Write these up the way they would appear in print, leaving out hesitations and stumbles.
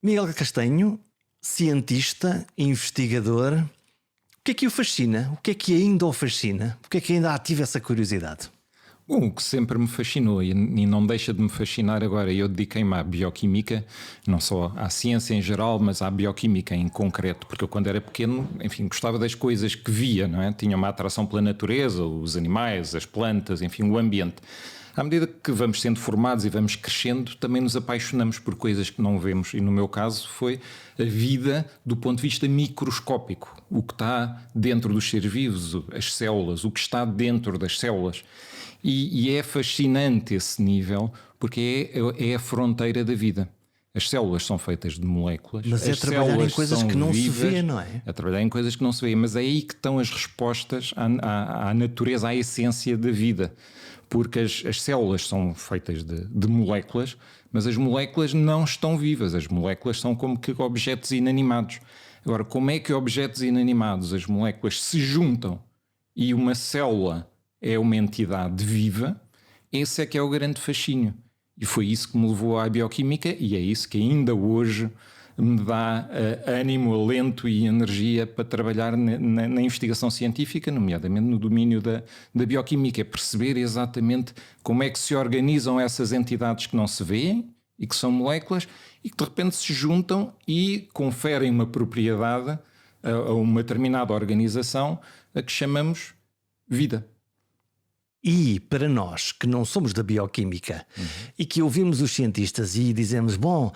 Miguel Castanho, cientista, investigador, o que é que o fascina? O que é que ainda o fascina? O que é que ainda ativa essa curiosidade? Bom, o que sempre me fascinou e não deixa de me fascinar agora, eu dediquei-me à bioquímica, não só à ciência em geral, mas à bioquímica em concreto, porque eu quando era pequeno, enfim, gostava das coisas que via, não é? Tinha uma atração pela natureza, os animais, as plantas, enfim, o ambiente. À medida que vamos sendo formados e vamos crescendo, também nos apaixonamos por coisas que não vemos. E no meu caso foi a vida do ponto de vista microscópico. O que está dentro dos seres vivos, as células, o que está dentro das células. E é fascinante esse nível, porque é a fronteira da vida. As células são feitas de moléculas. Mas é trabalhar em coisas que não se vê, não é? É trabalhar em coisas que não se vê. Mas é aí que estão as respostas à natureza, à essência da vida. Porque as células são feitas de moléculas, mas as moléculas não estão vivas. As moléculas são como que objetos inanimados. Agora, como é que objetos inanimados, as moléculas, se juntam e uma célula é uma entidade viva? Esse é que é o grande fascínio. E foi isso que me levou à bioquímica e é isso que ainda hoje me dá ânimo, alento e energia para trabalhar na investigação científica, nomeadamente no domínio da bioquímica, é perceber exatamente como é que se organizam essas entidades que não se veem e que são moléculas e que de repente se juntam e conferem uma propriedade a uma determinada organização a que chamamos vida. E para nós que não somos da bioquímica e que ouvimos os cientistas e dizemos, bom,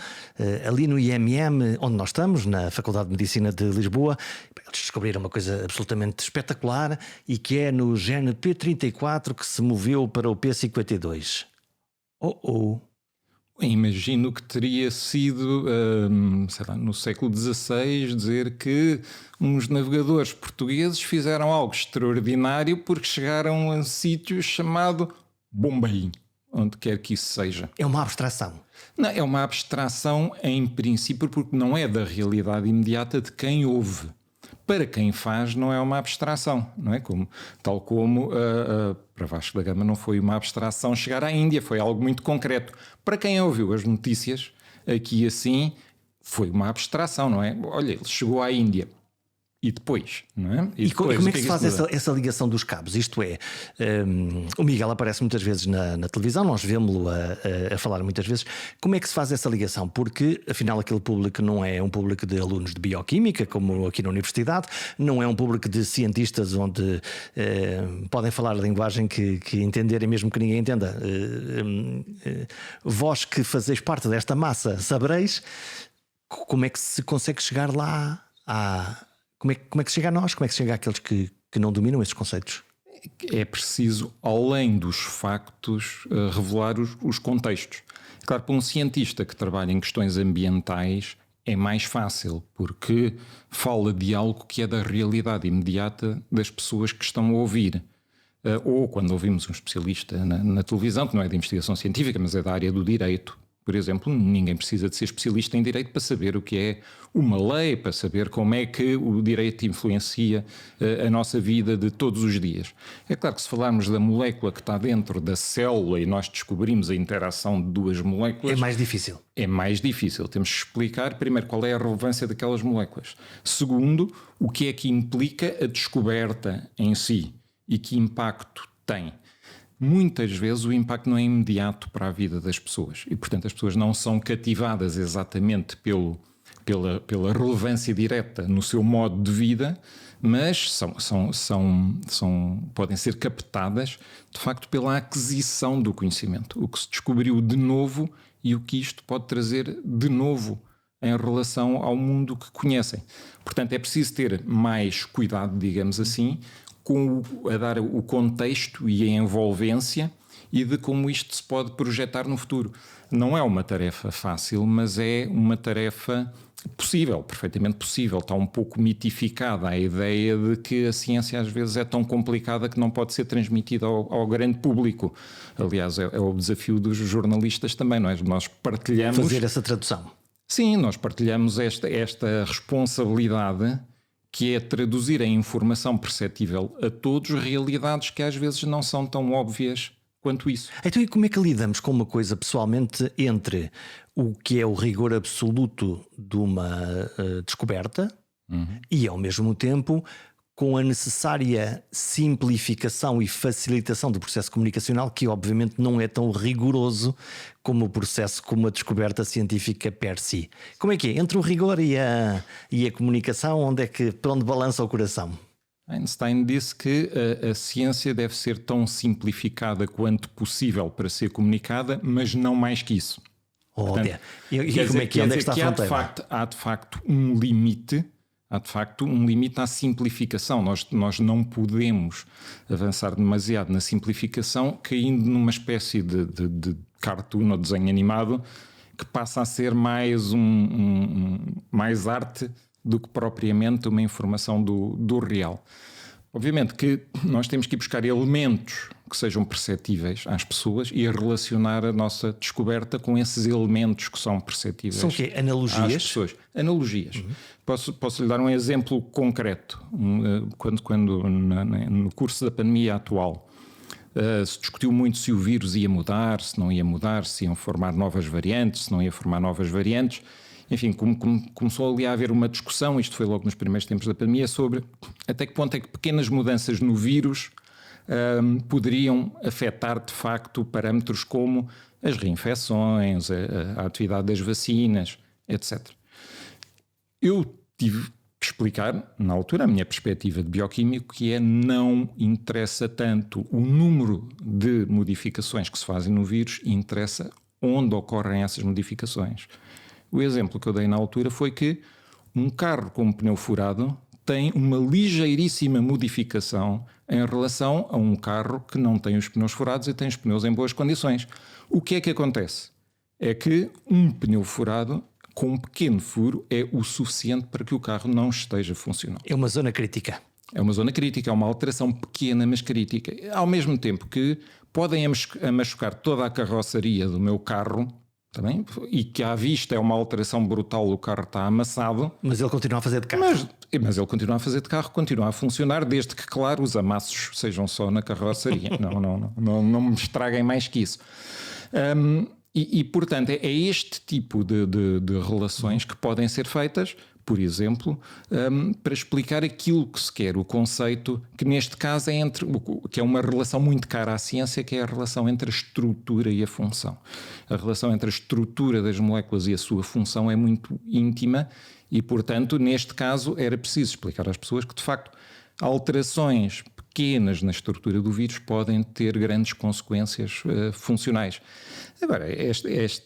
ali no IMM, onde nós estamos, na Faculdade de Medicina de Lisboa, eles descobriram uma coisa absolutamente espetacular e que é no gene P34 que se moveu para o P52. Imagino que teria sido, sei lá, no século XVI, dizer que uns navegadores portugueses fizeram algo extraordinário porque chegaram a um sítio chamado Bombay, onde quer que isso seja. É uma abstração. Não, é uma abstração em princípio porque não é da realidade imediata de quem ouve. Para quem faz não é uma abstração, não é? Tal como para Vasco da Gama não foi uma abstração chegar à Índia, foi algo muito concreto. Para quem ouviu as notícias aqui assim, foi uma abstração, não é? Olha, ele chegou à Índia. E depois, não é? E depois, como é que se faz essa ligação dos cabos? Isto é, o Miguel aparece muitas vezes na televisão, nós vemos-lo a falar muitas vezes. Como é que se faz essa ligação? Porque, afinal, aquele público não é um público de alunos de bioquímica, como aqui na universidade, não é um público de cientistas onde podem falar a linguagem que entenderem mesmo que ninguém entenda. Vós que fazeis parte desta massa, sabereis como é que se consegue chegar lá Como é que se chega a nós? Como é que se chega àqueles que não dominam esses conceitos? É preciso, além dos factos, revelar os contextos. Claro, para um cientista que trabalha em questões ambientais é mais fácil, porque fala de algo que é da realidade imediata das pessoas que estão a ouvir. Ou quando ouvimos um especialista na televisão, que não é de investigação científica, mas é da área do direito. Por exemplo, ninguém precisa de ser especialista em direito para saber o que é uma lei, para saber como é que o direito influencia a nossa vida de todos os dias. É claro que se falarmos da molécula que está dentro da célula e nós descobrimos a interação de duas moléculas... É mais difícil. É mais difícil. Temos que explicar, primeiro, qual é a relevância daquelas moléculas. Segundo, o que é que implica a descoberta em si e que impacto tem. Muitas vezes o impacto não é imediato para a vida das pessoas e, portanto, as pessoas não são cativadas exatamente pela relevância direta no seu modo de vida, mas podem ser captadas, de facto, pela aquisição do conhecimento. O que se descobriu de novo e o que isto pode trazer de novo em relação ao mundo que conhecem. Portanto, é preciso ter mais cuidado, digamos assim, a dar o contexto e a envolvência e de como isto se pode projetar no futuro. Não é uma tarefa fácil, mas é uma tarefa possível, perfeitamente possível. Está um pouco mitificada a ideia de que a ciência às vezes é tão complicada que não pode ser transmitida ao grande público. Aliás, é o desafio dos jornalistas também, não é? Nós partilhamos... Fazer essa tradução. Sim, nós partilhamos esta responsabilidade, que é traduzir em informação perceptível a todos realidades que às vezes não são tão óbvias quanto isso. Então, e como é que lidamos com uma coisa pessoalmente entre o que é o rigor absoluto de uma descoberta e, ao mesmo tempo, com a necessária simplificação e facilitação do processo comunicacional, que obviamente não é tão rigoroso como o processo, como a descoberta científica per si? Como é que é? Entre o rigor e a comunicação, para onde balança o coração? Einstein disse que a ciência deve ser tão simplificada quanto possível para ser comunicada, mas não mais que isso. Portanto, e como é que onde é que está a fronteira? Há de facto um limite. Há de facto um limite à simplificação. Nós não podemos avançar demasiado na simplificação, caindo numa espécie de cartoon ou desenho animado que passa a ser mais mais arte do que propriamente uma informação do real. Obviamente que nós temos que ir buscar elementos que sejam perceptíveis às pessoas e a relacionar a nossa descoberta com esses elementos que são perceptíveis. São o quê? Analogias? Às pessoas. Analogias. Posso lhe dar um exemplo concreto. Quando no curso da pandemia atual se discutiu muito se o vírus ia mudar, se não ia mudar, se iam formar novas variantes, se não ia formar novas variantes. Enfim, começou ali a haver uma discussão, isto foi logo nos primeiros tempos da pandemia, sobre até que ponto é que pequenas mudanças no vírus poderiam afetar de facto parâmetros como as reinfecções, a atividade das vacinas, etc. Eu tive que explicar, na altura, a minha perspectiva de bioquímico, que não interessa tanto o número de modificações que se fazem no vírus, interessa onde ocorrem essas modificações. O exemplo que eu dei na altura foi que um carro com um pneu furado tem uma ligeiríssima modificação em relação a um carro que não tem os pneus furados e tem os pneus em boas condições. O que é que acontece? É que um pneu furado com um pequeno furo é o suficiente para que o carro não esteja funcional. É uma zona crítica. É uma zona crítica, é uma alteração pequena, mas crítica. Ao mesmo tempo que podem machucar toda a carroçaria do meu carro, também, e que à vista é uma alteração brutal, o carro está amassado. Mas ele continua a fazer de carro. Mas ele continua a fazer de carro, continua a funcionar, desde que, claro, os amassos sejam só na carroçaria. não me estraguem mais que isso. Portanto, é este tipo de relações que podem ser feitas, por exemplo, para explicar aquilo que se quer, o conceito, que neste caso que é uma relação muito cara à ciência, que é a relação entre a estrutura e a função. A relação entre a estrutura das moléculas e a sua função é muito íntima e, portanto, neste caso era preciso explicar às pessoas que, de facto, alterações pequenas na estrutura do vírus podem ter grandes consequências funcionais. Agora,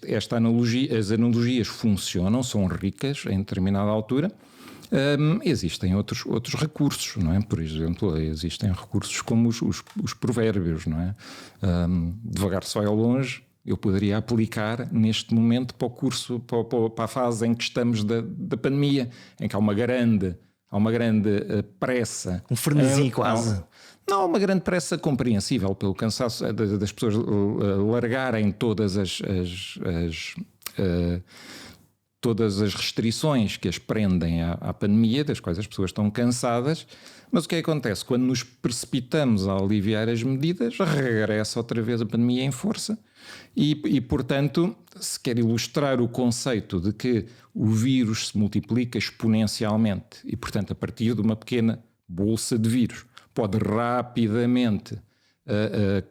esta analogia, as analogias funcionam, são ricas em determinada altura. Existem outros recursos, não é? Por exemplo, existem recursos como os provérbios, não é? Devagar se vai ao longe. Eu poderia aplicar neste momento para o curso, para a fase em que estamos da pandemia, em que há uma grande pressa. Um frenesim quase. Não, uma grande pressa compreensível pelo cansaço das pessoas largarem todas todas as restrições que as prendem à pandemia, das quais as pessoas estão cansadas. Mas o que acontece? Quando nos precipitamos a aliviar as medidas, regressa outra vez a pandemia em força e, portanto, se quer ilustrar o conceito de que o vírus se multiplica exponencialmente e, portanto, a partir de uma pequena bolsa de vírus, pode rapidamente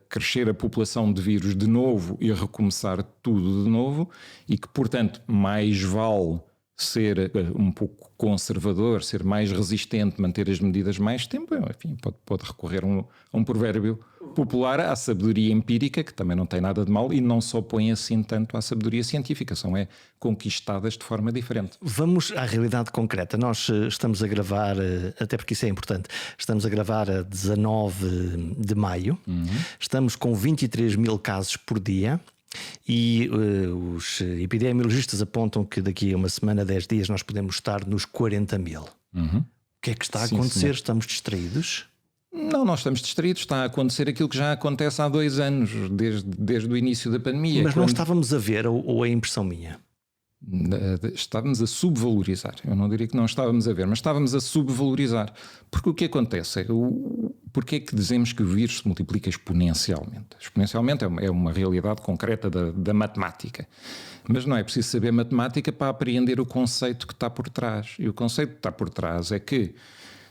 crescer a população de vírus de novo e recomeçar tudo de novo e que, portanto, mais vale ser um pouco conservador, ser mais resistente, manter as medidas mais tempo. Enfim, pode recorrer a um provérbio popular, à sabedoria empírica, que também não tem nada de mal e não se opõe assim tanto à sabedoria científica, são conquistadas de forma diferente. Vamos à realidade concreta. Nós estamos a gravar, até porque isso é importante, estamos a gravar a 19 de maio, estamos com 23 mil casos por dia. E os epidemiologistas apontam que daqui a uma semana, 10 dias, nós podemos estar nos 40 mil. O que é que está a acontecer? Sim. Estamos distraídos? Não estamos distraídos. Está a acontecer aquilo que já acontece há 2 anos, desde o início da pandemia. Mas não estávamos a ver, ou é impressão minha? Estávamos a subvalorizar. Eu não diria que não estávamos a ver, mas estávamos a subvalorizar. Porque o que acontece porque é que dizemos que o vírus se multiplica exponencialmente? Exponencialmente é uma realidade concreta da matemática. Mas não é preciso saber matemática para apreender o conceito que está por trás. E o conceito que está por trás é que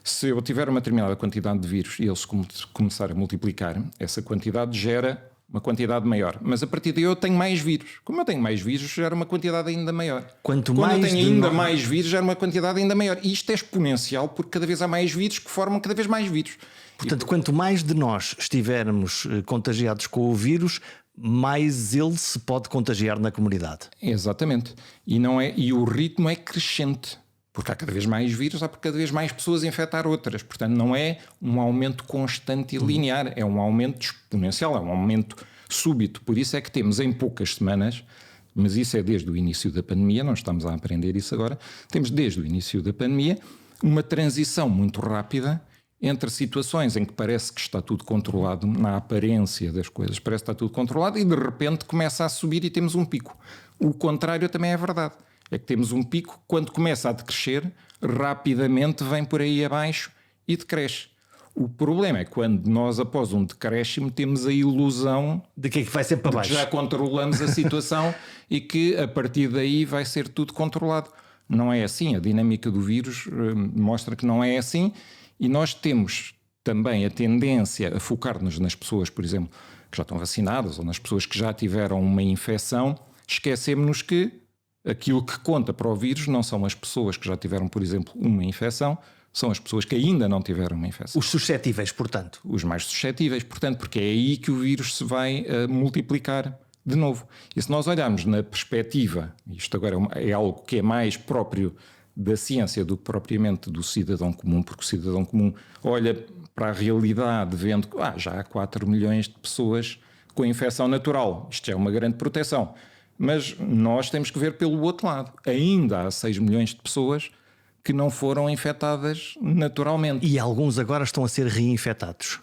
se eu tiver uma determinada quantidade de vírus e eles começar a multiplicar, essa quantidade gera uma quantidade maior. Mas a partir daí eu tenho mais vírus. Como eu tenho mais vírus, gera uma quantidade ainda maior. Quando eu tenho ainda mais vírus, gera uma quantidade ainda maior. E isto é exponencial porque cada vez há mais vírus que formam cada vez mais vírus. Portanto, quanto mais de nós estivermos contagiados com o vírus, mais ele se pode contagiar na comunidade. Exatamente. E o ritmo é crescente. Porque há cada vez mais vírus, há cada vez mais pessoas a infectar outras. Portanto, não é um aumento constante e linear, é um aumento exponencial, é um aumento súbito. Por isso é que temos em poucas semanas, mas isso é desde o início da pandemia, não estamos a aprender isso agora, temos desde o início da pandemia uma transição muito rápida entre situações em que parece que está tudo controlado, na aparência das coisas, parece que está tudo controlado e de repente começa a subir e temos um pico. O contrário também é verdade. É que temos um pico, quando começa a decrescer, rapidamente vem por aí abaixo e decresce. O problema é que quando nós, após um decréscimo, temos a ilusão de que vai ser para baixo. Que já controlamos a situação e que a partir daí vai ser tudo controlado. Não é assim. A dinâmica do vírus mostra que não é assim e nós temos também a tendência a focar-nos nas pessoas, por exemplo, que já estão vacinadas ou nas pessoas que já tiveram uma infecção. Esquecemos-nos que aquilo que conta para o vírus não são as pessoas que já tiveram, por exemplo, uma infecção, são as pessoas que ainda não tiveram uma infecção. Os suscetíveis, portanto. Os mais suscetíveis, portanto, porque é aí que o vírus se vai multiplicar de novo. E se nós olharmos na perspectiva, isto agora é algo que é mais próprio da ciência do que propriamente do cidadão comum, porque o cidadão comum olha para a realidade vendo que já há 4 milhões de pessoas com infecção natural. Isto é uma grande proteção. Mas nós temos que ver pelo outro lado. Ainda há 6 milhões de pessoas que não foram infectadas naturalmente. E alguns agora estão a ser reinfectados.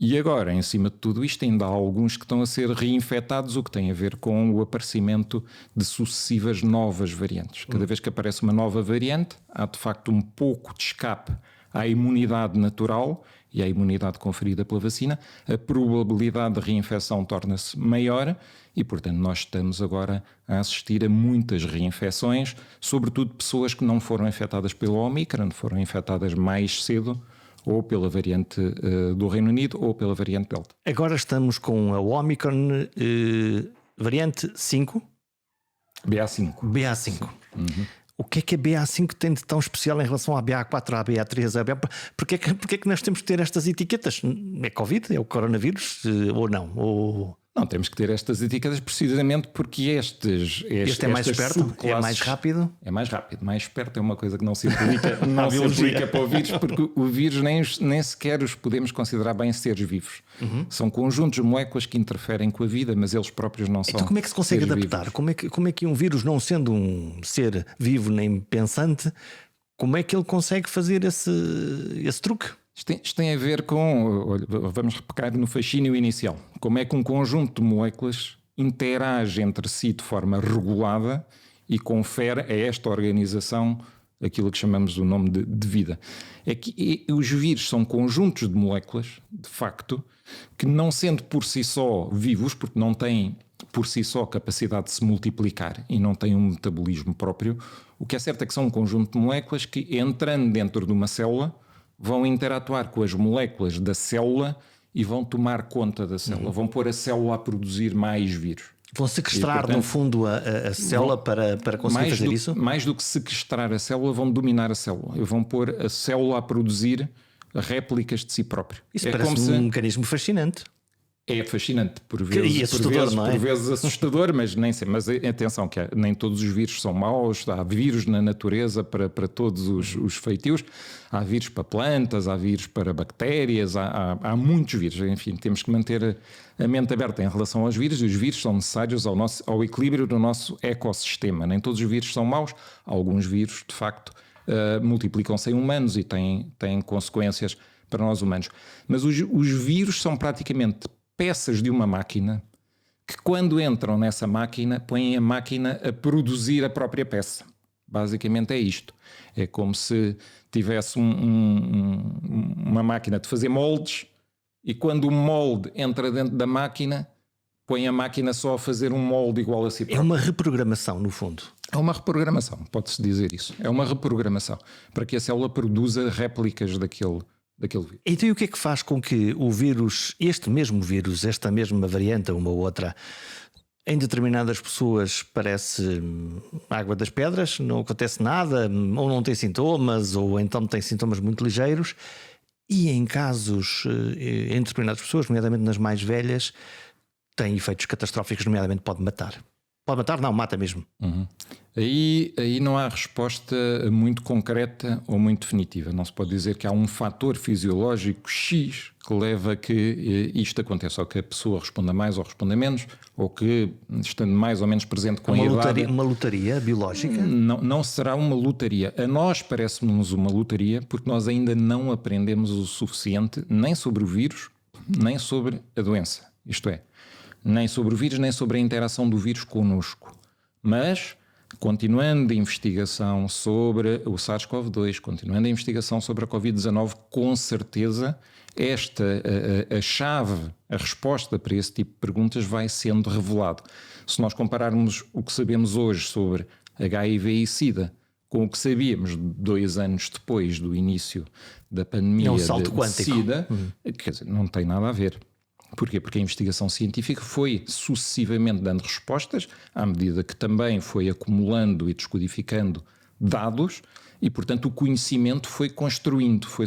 E agora, em cima de tudo isto, ainda há alguns que estão a ser reinfectados, o que tem a ver com o aparecimento de sucessivas novas variantes. Cada vez que aparece uma nova variante, há de facto um pouco de escape à imunidade natural e à imunidade conferida pela vacina. A probabilidade de reinfecção torna-se maior e, portanto, nós estamos agora a assistir a muitas reinfecções, sobretudo pessoas que não foram infectadas pelo Omicron, foram infectadas mais cedo, ou pela variante do Reino Unido, ou pela variante Delta. Agora estamos com a Omicron variante 5? BA5. BA5. Uhum. O que é a BA5 tem de tão especial em relação à BA4, à BA3? Porquê é que nós temos que ter estas etiquetas? É Covid? É o coronavírus? Ou não? Não, temos que ter estas etiquetas precisamente porque este é mais esperto? É mais rápido? É mais rápido. Mais esperto é uma coisa que não se aplica, não se aplica para o vírus, porque o vírus nem sequer os podemos considerar bem seres vivos. Uhum. São conjuntos de moléculas que interferem com a vida, mas eles próprios não são. Então como é que se consegue adaptar? Como é que um vírus, não sendo um ser vivo nem pensante, como é que ele consegue fazer esse truque? Isto tem a ver com, vamos repecar no fascínio inicial, como é que um conjunto de moléculas interage entre si de forma regulada e confere a esta organização aquilo que chamamos o nome de vida. É que os vírus são conjuntos de moléculas, de facto, que não sendo por si só vivos, porque não têm por si só capacidade de se multiplicar e não têm um metabolismo próprio, o que é certo é que são um conjunto de moléculas que, entrando dentro de uma célula, vão interatuar com as moléculas da célula e vão tomar conta da célula, vão pôr a célula a produzir mais vírus. Vão sequestrar, e, portanto, no fundo, a célula para conseguir fazer isso? Mais do que sequestrar a célula, vão dominar a célula. Vão pôr a célula a produzir réplicas de si próprio. Isso parece um mecanismo fascinante. É fascinante, por vezes assustador, mas nem sei. Mas atenção, que nem todos os vírus são maus. Há vírus na natureza para todos os feitios. Há vírus para plantas, há vírus para bactérias, há muitos vírus. Enfim, temos que manter a mente aberta em relação aos vírus, e os vírus são necessários ao equilíbrio do nosso ecossistema. Nem todos os vírus são maus. Alguns vírus, de facto, multiplicam-se em humanos e têm consequências para nós humanos. Mas os vírus são praticamente peças de uma máquina que quando entram nessa máquina, põem a máquina a produzir a própria peça. Basicamente é isto. É como se tivesse uma máquina de fazer moldes e quando o molde entra dentro da máquina, põe a máquina só a fazer um molde igual a si próprio. É uma reprogramação, no fundo. É uma reprogramação, pode-se dizer isso. É uma reprogramação para que a célula produza réplicas daquele vírus. Então, e o que é que faz com que o vírus, este mesmo vírus, esta mesma variante, uma ou outra, em determinadas pessoas parece água das pedras, não acontece nada, ou não tem sintomas, ou então tem sintomas muito ligeiros, e em casos, em determinadas pessoas, nomeadamente nas mais velhas, tem efeitos catastróficos, nomeadamente pode matar. Pode matar? Não, mata mesmo. Uhum. Aí não há resposta muito concreta ou muito definitiva. Não se pode dizer que há um fator fisiológico X que leva a que isto aconteça, ou que a pessoa responda mais ou responda menos, ou que estando mais ou menos presente com a idade... Uma lotaria biológica? Não será uma lotaria. A nós parece-nos uma lotaria porque nós ainda não aprendemos o suficiente nem sobre o vírus, nem sobre a doença. Isto é, nem sobre o vírus, nem sobre a interação do vírus connosco. Mas, continuando a investigação sobre o SARS-CoV-2, continuando a investigação sobre a Covid-19, com certeza a chave, a resposta para esse tipo de perguntas vai sendo revelado. Se nós compararmos o que sabemos hoje sobre HIV e SIDA com o que sabíamos 2 anos depois do início da pandemia de SIDA, quer dizer, não tem nada a ver. Porquê? Porque a investigação científica foi sucessivamente dando respostas, à medida que também foi acumulando e descodificando dados, e, portanto, o conhecimento foi-se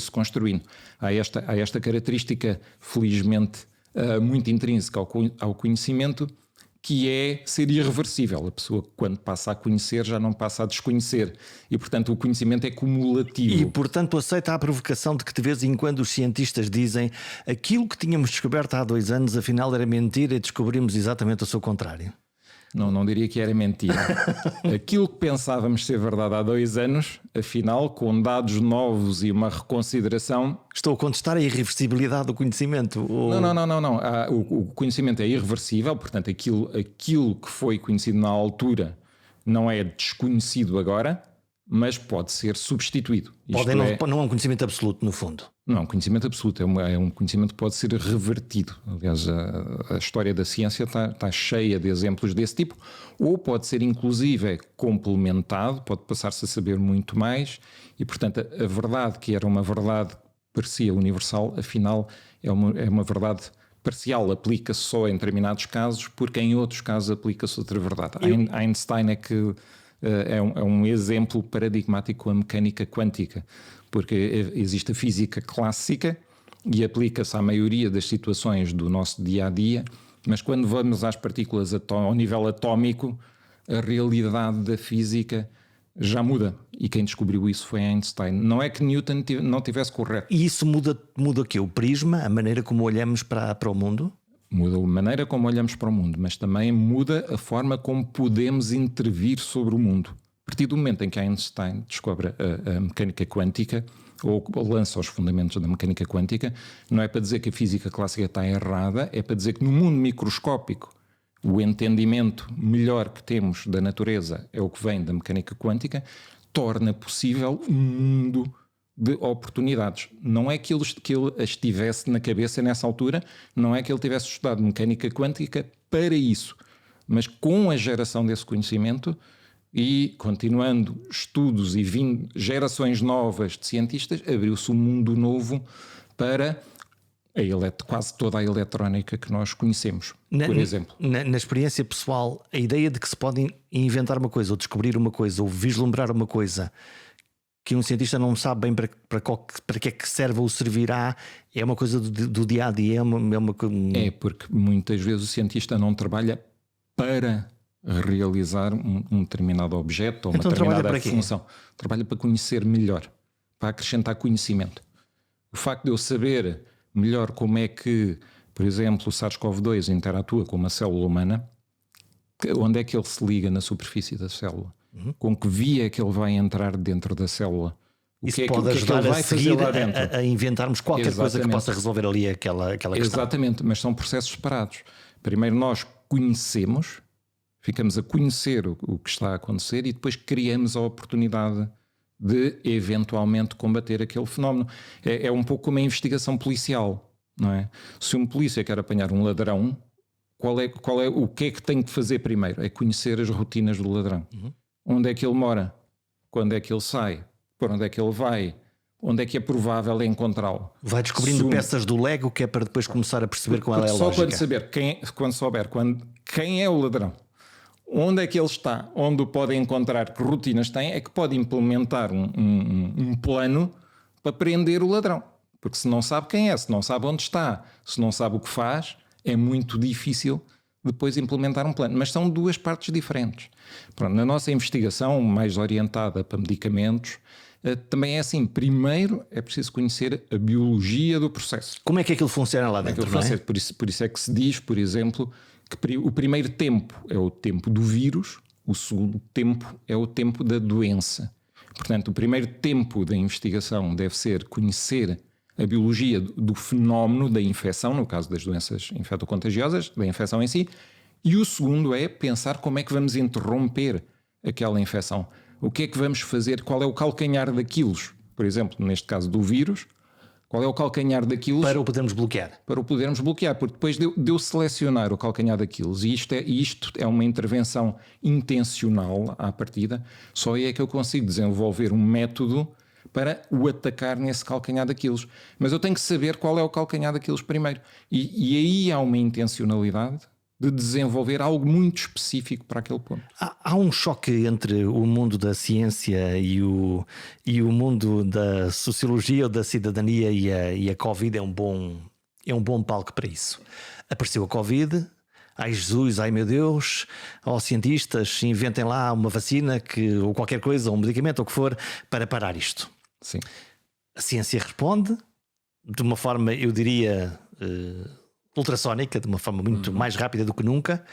construindo. Há esta característica, felizmente, muito intrínseca ao conhecimento, que é ser irreversível. A pessoa, quando passa a conhecer, já não passa a desconhecer. E, portanto, o conhecimento é cumulativo. E, portanto, aceita a provocação de que de vez em quando os cientistas dizem aquilo que tínhamos descoberto há 2 anos, afinal era mentira e descobrimos exatamente o seu contrário. Não diria que era mentira. Aquilo que pensávamos ser verdade há 2 anos, afinal, com dados novos e uma reconsideração... Estou a contestar a irreversibilidade do conhecimento. Não. O conhecimento é irreversível, portanto, aquilo que foi conhecido na altura não é desconhecido agora, mas pode ser substituído. Não é um conhecimento absoluto, no fundo. Não é um conhecimento absoluto, é um conhecimento que pode ser revertido. Aliás, a história da ciência está cheia de exemplos desse tipo, ou pode ser inclusive complementado, pode passar-se a saber muito mais, e portanto a verdade que era uma verdade que parecia universal, afinal é uma verdade parcial, aplica-se só em determinados casos, porque em outros casos aplica-se outra verdade. Einstein é que é um exemplo paradigmático com a mecânica quântica, porque existe a física clássica e aplica-se à maioria das situações do nosso dia-a-dia, mas quando vamos às partículas ao nível atómico, a realidade da física já muda. E quem descobriu isso foi Einstein. Não é que Newton não tivesse correto. E isso muda o quê? O prisma, a maneira como olhamos para o mundo? Muda a maneira como olhamos para o mundo, mas também muda a forma como podemos intervir sobre o mundo. A partir do momento em que Einstein descobre a mecânica quântica, ou lança os fundamentos da mecânica quântica, não é para dizer que a física clássica está errada, é para dizer que no mundo microscópico o entendimento melhor que temos da natureza é o que vem da mecânica quântica, torna possível um mundo de oportunidades. Não é que ele as tivesse na cabeça nessa altura, não é que ele tivesse estudado mecânica quântica para isso, mas com a geração desse conhecimento e continuando estudos e vindo gerações novas de cientistas, abriu-se um mundo novo para quase toda a eletrónica que nós conhecemos, por exemplo. Na experiência pessoal, a ideia de que se pode inventar uma coisa, ou descobrir uma coisa, ou vislumbrar uma coisa que um cientista não sabe bem para que é que serve ou servirá, é uma coisa do dia a dia. É porque muitas vezes o cientista não trabalha para realizar um determinado objeto ou uma determinada função. Trabalha para conhecer melhor, para acrescentar conhecimento. O facto de eu saber melhor como é que, por exemplo, o SARS-CoV-2 interatua com uma célula humana, onde é que ele se liga na superfície da célula, com que via é que ele vai entrar dentro da célula, isso pode ajudar a seguir a inventarmos qualquer coisa que possa resolver ali aquela questão. Exatamente, mas são processos separados. Primeiro nós ficamos a conhecer o que está a acontecer e depois criamos a oportunidade de eventualmente combater aquele fenómeno. É um pouco como a investigação policial, não é? Se um polícia quer apanhar um ladrão, o que é que tem que fazer primeiro? É conhecer as rotinas do ladrão. Onde é que ele mora? Quando é que ele sai? Para onde é que ele vai? Onde é que é provável encontrá-lo? Vai descobrindo peças do Lego, que é para depois começar a perceber qual é a lógica. Quando souber quem é o ladrão, onde é que ele está, onde o pode encontrar, que rotinas tem, é que pode implementar um plano para prender o ladrão. Porque se não sabe quem é, se não sabe onde está, se não sabe o que faz, é muito difícil depois implementar um plano. Mas são duas partes diferentes. Pronto, na nossa investigação, mais orientada para medicamentos, também é assim. Primeiro é preciso conhecer a biologia do processo. Como é que aquilo funciona lá dentro, não é? Por isso é que se diz, por exemplo, que o primeiro tempo é o tempo do vírus, o segundo tempo é o tempo da doença. Portanto, o primeiro tempo da investigação deve ser conhecer a biologia do fenómeno da infecção, no caso das doenças infectocontagiosas, da infecção em si, e o segundo é pensar como é que vamos interromper aquela infecção. O que é que vamos fazer? Qual é o calcanhar daqueles? Por exemplo, neste caso do vírus, qual é o calcanhar daqueles? Para o podermos bloquear. Para o podermos bloquear, porque depois de eu selecionar o calcanhar daqueles, e isto é uma intervenção intencional à partida, só aí é que eu consigo desenvolver um método para o atacar nesse calcanhar daqueles. Mas eu tenho que saber qual é o calcanhar daqueles primeiro. E aí há uma intencionalidade de desenvolver algo muito específico para aquele ponto. Há um choque entre o mundo da ciência e o mundo da sociologia ou da cidadania, e a Covid é um bom palco para isso. Apareceu a Covid, ai Jesus, ai meu Deus, aos cientistas, inventem lá uma vacina ou qualquer coisa, ou um medicamento, ou o que for, para parar isto. Sim. A ciência responde de uma forma, eu diria, ultrassónica, de uma forma muito mais rápida do que nunca,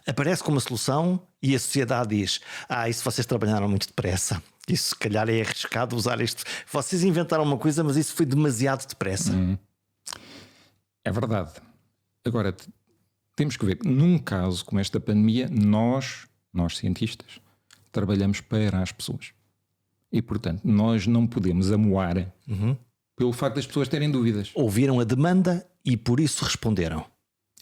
aparece como uma solução e a sociedade diz: isso vocês trabalharam muito depressa, isso se calhar é arriscado usar isto, vocês inventaram uma coisa, mas isso foi demasiado depressa. É verdade. Agora, temos que ver que num caso como esta pandemia, nós cientistas, trabalhamos para as pessoas. E, portanto, nós não podemos amoar pelo facto das pessoas terem dúvidas. Ouviram a demanda e por isso responderam.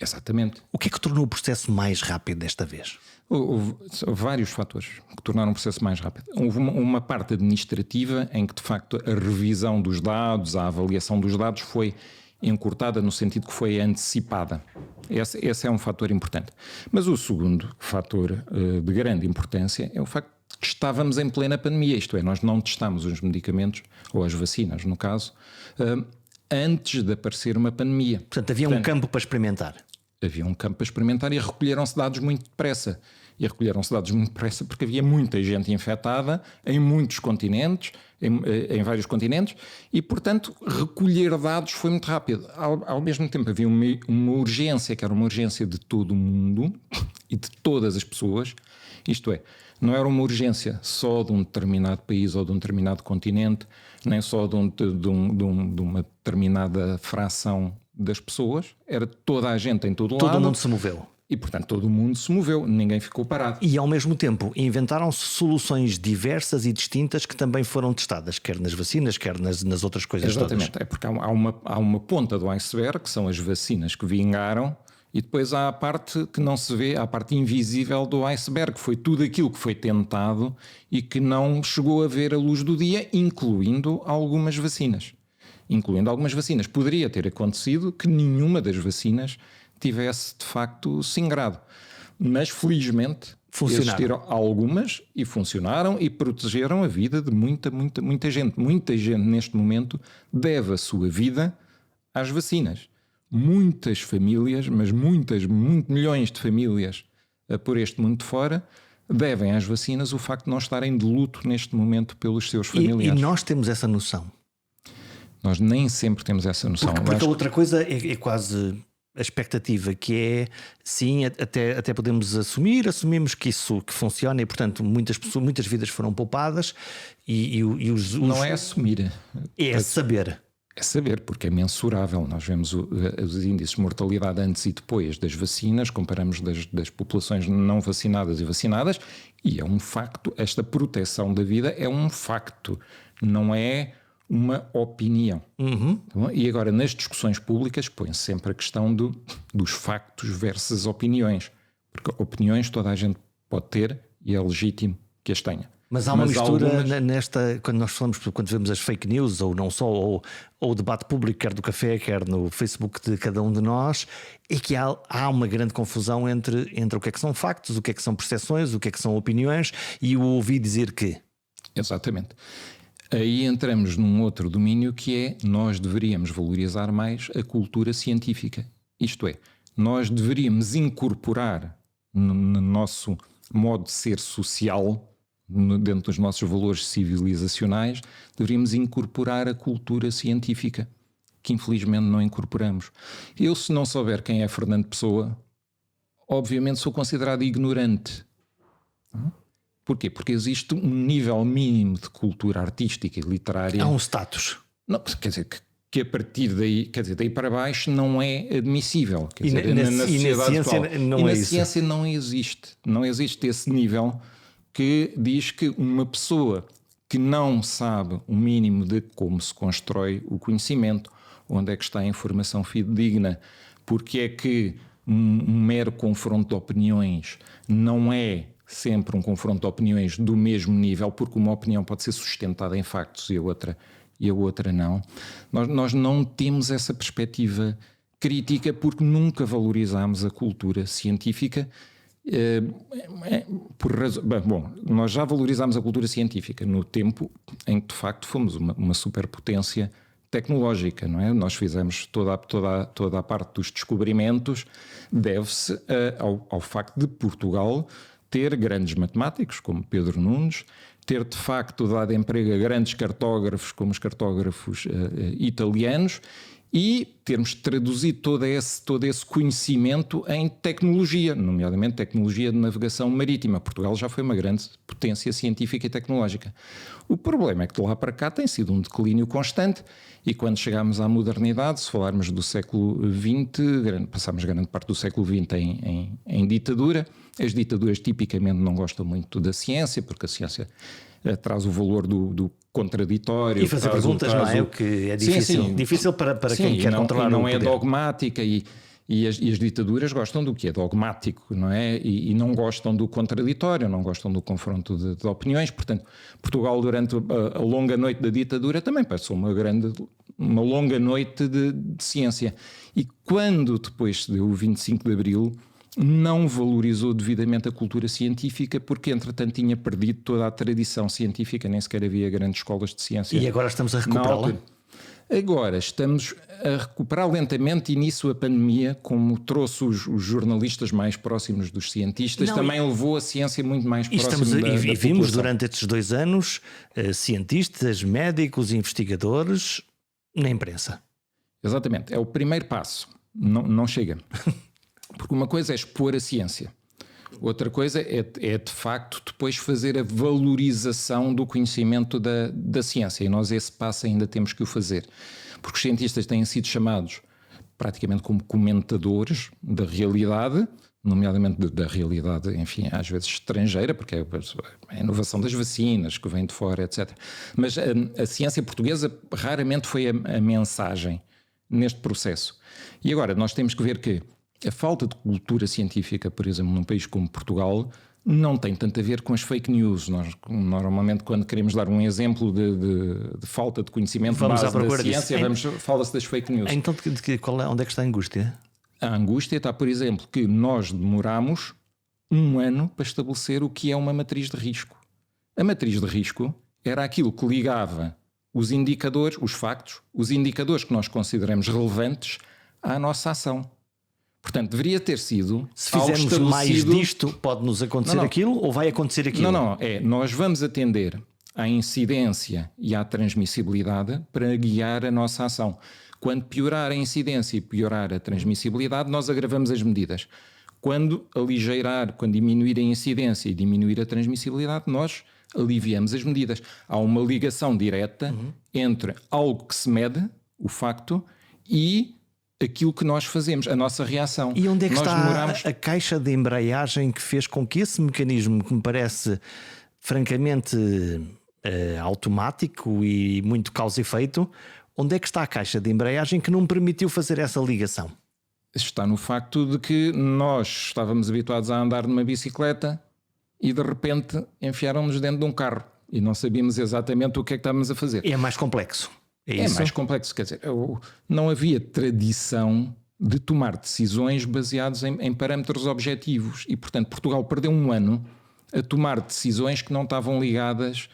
Exatamente. O que é que tornou o processo mais rápido desta vez? Houve vários fatores que tornaram o processo mais rápido. Houve uma parte administrativa em que, de facto, a revisão dos dados, a avaliação dos dados foi encurtada no sentido que foi antecipada. Esse é um fator importante. Mas o segundo fator de grande importância é o facto de que estávamos em plena pandemia, isto é, nós não testámos os medicamentos, ou as vacinas no caso, antes de aparecer uma pandemia. Portanto, havia um campo para experimentar. Havia um campo para experimentar e recolheram-se dados muito depressa. E recolheram-se dados muito depressa porque havia muita gente infectada em muitos continentes, em vários continentes, e, portanto, recolher dados foi muito rápido. Ao mesmo tempo havia uma urgência, que era uma urgência de todo o mundo e de todas as pessoas, isto é, não era uma urgência só de um determinado país ou de um determinado continente, nem só de uma determinada fração das pessoas, era toda a gente em todo lado. Todo mundo se moveu. E, portanto, todo mundo se moveu, ninguém ficou parado. E, ao mesmo tempo, inventaram-se soluções diversas e distintas que também foram testadas, quer nas vacinas, quer nas outras coisas. Exatamente. Todas. É porque há uma ponta do iceberg, que são as vacinas que vingaram, e depois há a parte que não se vê, a parte invisível do iceberg, que foi tudo aquilo que foi tentado e que não chegou a ver a luz do dia, incluindo algumas vacinas. Poderia ter acontecido que nenhuma das vacinas tivesse de facto singrado, mas felizmente existiram algumas e funcionaram e protegeram a vida de muita gente. Muita gente neste momento deve a sua vida às vacinas. Muitas famílias, mas milhões de famílias por este mundo de fora, devem às vacinas o facto de não estarem de luto neste momento pelos seus familiares. E nós temos essa noção? Nós nem sempre temos essa noção. Porque a outra coisa é quase a expectativa, que é, sim, até podemos assumimos que isso que funciona e, portanto, muitas vidas foram poupadas e os... Não é assumir. É saber. É saber, porque é mensurável. Nós vemos os índices de mortalidade antes e depois das vacinas, comparamos das populações não vacinadas e vacinadas, e é um facto, esta proteção da vida é um facto, não é uma opinião. Então, e agora, nas discussões públicas, põe-se sempre a questão dos factos versus opiniões, porque opiniões toda a gente pode ter e é legítimo que as tenha. Mas há uma mistura nesta, quando nós falamos, quando vemos as fake news, ou não só, ou o debate público, quer do café, quer no Facebook de cada um de nós, é que há uma grande confusão entre o que é que são factos, o que é que são percepções, o que é que são opiniões, e o ouvir dizer que. Exatamente. Aí entramos num outro domínio que é, nós deveríamos valorizar mais a cultura científica. Isto é, nós deveríamos incorporar no nosso modo de ser social, dentro dos nossos valores civilizacionais, deveríamos incorporar a cultura científica, que infelizmente não incorporamos. Eu, se não souber quem é Fernando Pessoa, obviamente sou considerado ignorante. Porquê? Porque existe um nível mínimo de cultura artística e literária. Há um status. Não, quer dizer, que a partir daí, quer dizer, daí para baixo não é admissível. Quer dizer, na ciência atual. não é isso. Na ciência não existe. Não existe esse nível que diz que uma pessoa que não sabe o mínimo de como se constrói o conhecimento, onde é que está a informação fidedigna, porque é que um mero confronto de opiniões não é sempre um confronto de opiniões do mesmo nível, porque uma opinião pode ser sustentada em factos e a outra não. Nós não temos essa perspectiva crítica porque nunca valorizámos a cultura científica. Bom, nós já valorizámos a cultura científica no tempo em que de facto fomos uma superpotência tecnológica, não é? Nós fizemos toda a parte dos descobrimentos, deve-se ao facto de Portugal ter grandes matemáticos como Pedro Nunes, ter de facto dado emprego a grandes cartógrafos como os cartógrafos italianos, e termos traduzido todo esse conhecimento em tecnologia, nomeadamente tecnologia de navegação marítima. Portugal já foi uma grande potência científica e tecnológica. O problema é que de lá para cá tem sido um declínio constante, e quando chegámos à modernidade, se falarmos do século XX, passámos grande parte do século XX em ditadura. As ditaduras tipicamente não gostam muito da ciência, porque a ciência traz o valor do contraditório. E fazer perguntas, não é? O que é difícil. Sim. Difícil para quem quer controlar o poder. Não é dogmática e as ditaduras gostam do que é dogmático, não é? E não gostam do contraditório, não gostam do confronto de opiniões. Portanto, Portugal, durante a longa noite da ditadura, também passou uma longa noite de ciência. E quando depois se deu o 25 de Abril, não valorizou devidamente a cultura científica, porque entretanto tinha perdido toda a tradição científica, nem sequer havia grandes escolas de ciência. E agora estamos a recuperá-la? Agora estamos a recuperar lentamente, e nisso a pandemia, como trouxe os jornalistas mais próximos dos cientistas, também levou a ciência muito mais próxima da E vimos durante estes 2 anos cientistas, médicos, investigadores na imprensa. Exatamente, é o primeiro passo, não chega. Porque uma coisa é expor a ciência, outra coisa é de facto depois fazer a valorização do conhecimento da ciência, e nós esse passo ainda temos que o fazer, porque os cientistas têm sido chamados praticamente como comentadores da realidade, nomeadamente da realidade, enfim, às vezes estrangeira, porque é a inovação das vacinas que vem de fora, etc. Mas a ciência portuguesa raramente foi a mensagem neste processo. E agora nós temos que ver que a falta de cultura científica, por exemplo, num país como Portugal, não tem tanto a ver com as fake news. Nós, normalmente, quando queremos dar um exemplo de falta de conhecimento base da ciência, fala-se das fake news. Então, onde é que está a angústia? A angústia está, por exemplo, que nós demoramos 1 ano para estabelecer o que é uma matriz de risco. A matriz de risco era aquilo que ligava os indicadores, os factos, os indicadores que nós consideramos relevantes à nossa ação. Portanto, deveria ter sido. Se fizermos mais disto, pode-nos acontecer aquilo ou vai acontecer aquilo? Nós vamos atender à incidência e à transmissibilidade para guiar a nossa ação. Quando piorar a incidência e piorar a transmissibilidade, nós agravamos as medidas. Quando diminuir a incidência e diminuir a transmissibilidade, nós aliviamos as medidas. Há uma ligação direta entre algo que se mede o facto e aquilo que nós fazemos, a nossa reação. E onde é que nós está a caixa de embreagem que fez com que esse mecanismo, que me parece francamente automático e muito causa e efeito, onde é que está a caixa de embreagem que não me permitiu fazer essa ligação? Está no facto de que nós estávamos habituados a andar numa bicicleta e de repente enfiaram-nos dentro de um carro e não sabíamos exatamente o que é que estávamos a fazer. É mais complexo. É mais complexo, quer dizer, não havia tradição de tomar decisões baseadas em parâmetros objetivos e, portanto, Portugal perdeu um ano a tomar decisões que não estavam ligadas